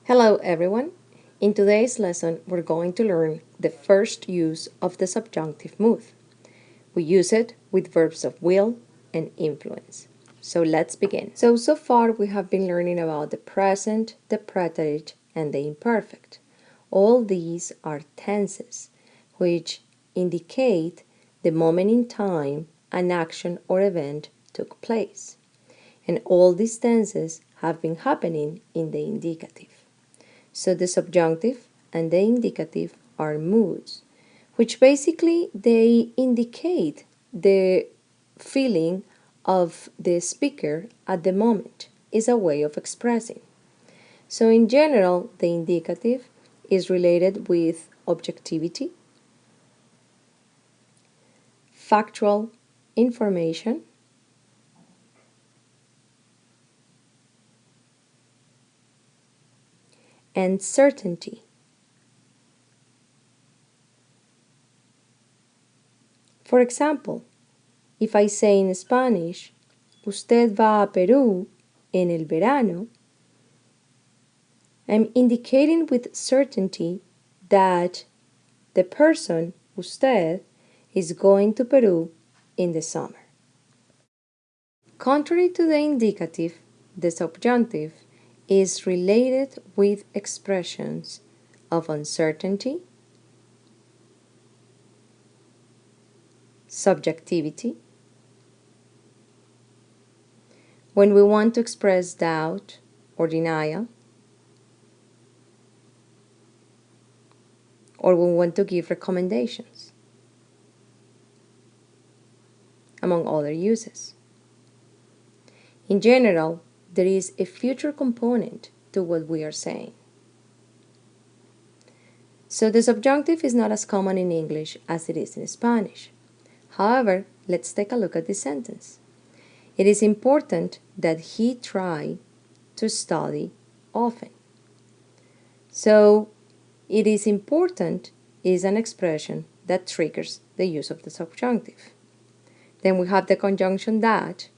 Hello everyone. In today's lesson, we're going to learn the first use of the subjunctive mood. We use it with verbs of will and influence. So let's begin. So far we have been learning about the present, the preterite, and the imperfect. All these are tenses, which indicate the moment in time an action or event took place. And all these tenses have been happening in the indicative. So the subjunctive and the indicative are moods, which basically they indicate the feeling of the speaker at the moment, is a way of expressing. So in general, the indicative is related with objectivity, factual information, and certainty. For example, if I say in Spanish, usted va a Perú en el verano, I'm indicating with certainty that the person, usted, is going to Peru in the summer. Contrary to the indicative, the subjunctive is related with expressions of uncertainty, subjectivity. When we want to express doubt or denial, or we want to give recommendations, among other uses. In general, there is a future component to what we are saying. So the subjunctive is not as common in English as it is in Spanish. However, let's take a look at this sentence. It is important that he try to study often. So, it is important is an expression that triggers the use of the subjunctive. Then we have the conjunction that,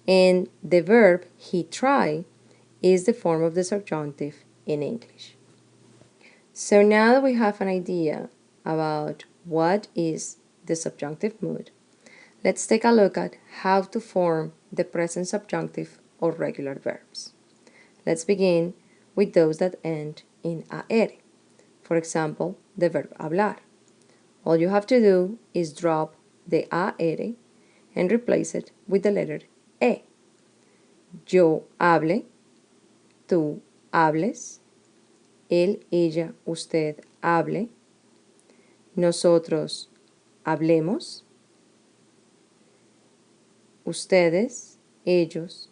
and the verb he try is the form of the subjunctive in English. So now that we have an idea about what is the subjunctive mood, let's take a look at how to form the present subjunctive of regular verbs. Let's begin with those that end in AR. For example, the verb hablar. All you have to do is drop the AR and replace it with the letter E. Yo hable, tú hables, él, ella, usted hable, nosotros hablemos, ustedes, ellos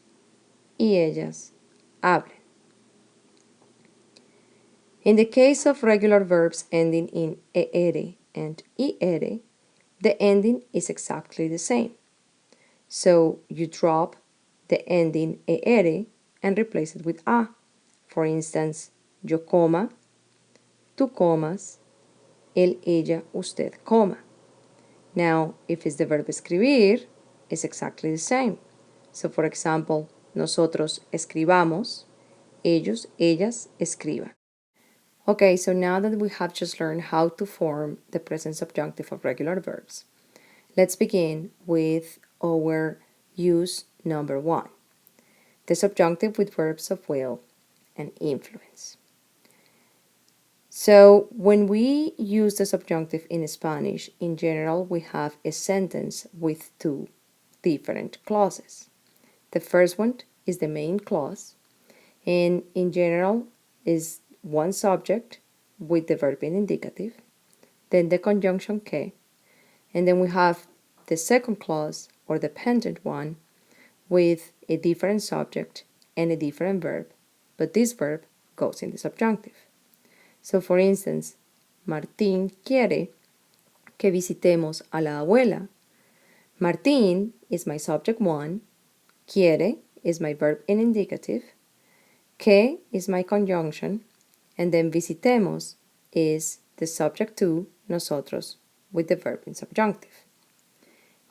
y ellas hablen. In the case of regular verbs ending in ER and IR, the ending is exactly the same. So you drop the ending ER and replace it with A. For instance, yo coma, tú comas, él, ella, usted coma. Now, if it's the verb escribir, it's exactly the same. So, for example, nosotros escribamos, ellos, ellas escriban. Okay, so now that we have just learned how to form the present subjunctive of regular verbs, let's begin with our use number 1, the subjunctive with verbs of will and influence. So when we use the subjunctive in Spanish, in general, we have a sentence with 2 different clauses. The first one is the main clause, and in general is one subject with the verb in indicative, then the conjunction que, and then we have the second clause or the pendant one with a different subject and a different verb, but this verb goes in the subjunctive. So for instance, Martín quiere que visitemos a la abuela. Martín is my subject 1, quiere is my verb in indicative, que is my conjunction, and then visitemos is the subject 2, nosotros, with the verb in subjunctive.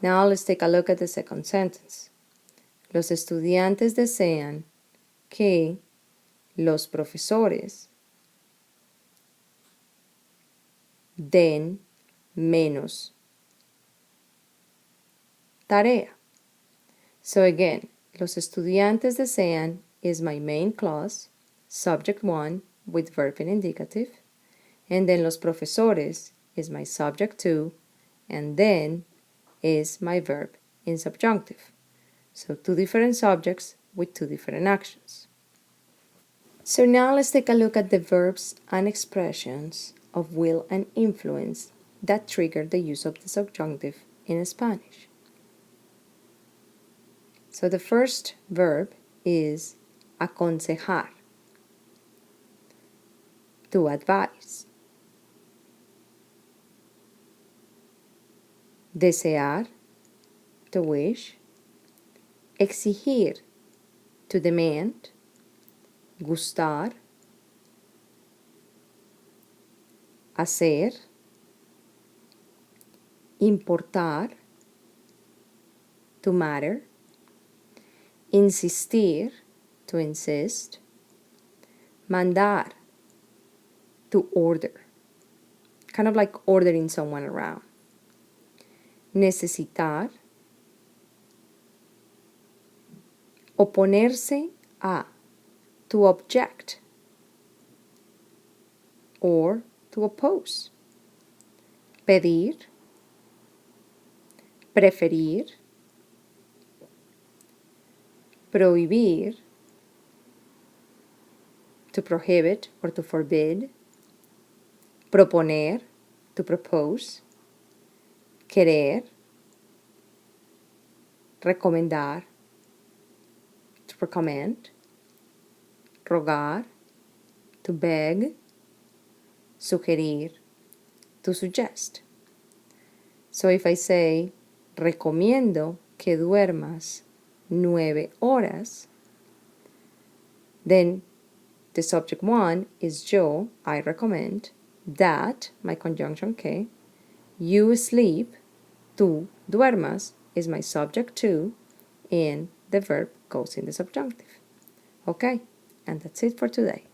Now let's take a look at the second sentence. Los estudiantes desean que los profesores den menos tarea. So again, los estudiantes desean is my main clause, subject 1 with verb in indicative, and then los profesores is my subject 2, and then is my verb in subjunctive. So two different subjects with two different actions. So now let's take a look at the verbs and expressions of will and influence that trigger the use of the subjunctive in Spanish. So the first verb is aconsejar, to advise. Desear, to wish. Exigir, to demand. Gustar. Hacer. Importar, to matter. Insistir, to insist. Mandar, to order, kind of like ordering someone around. Necesitar, oponerse a, to object or to oppose. Pedir, preferir. Prohibir, to prohibit or to forbid. Proponer, to propose. Querer, recomendar, to recommend. Rogar, to beg. Sugerir, to suggest. So if I say, recomiendo que duermas 9 horas, then the subject 1 is yo, I recommend, that, my conjunction que, you sleep, tú duermas, is my subject 2, and the verb goes in the subjunctive. Okay, and that's it for today.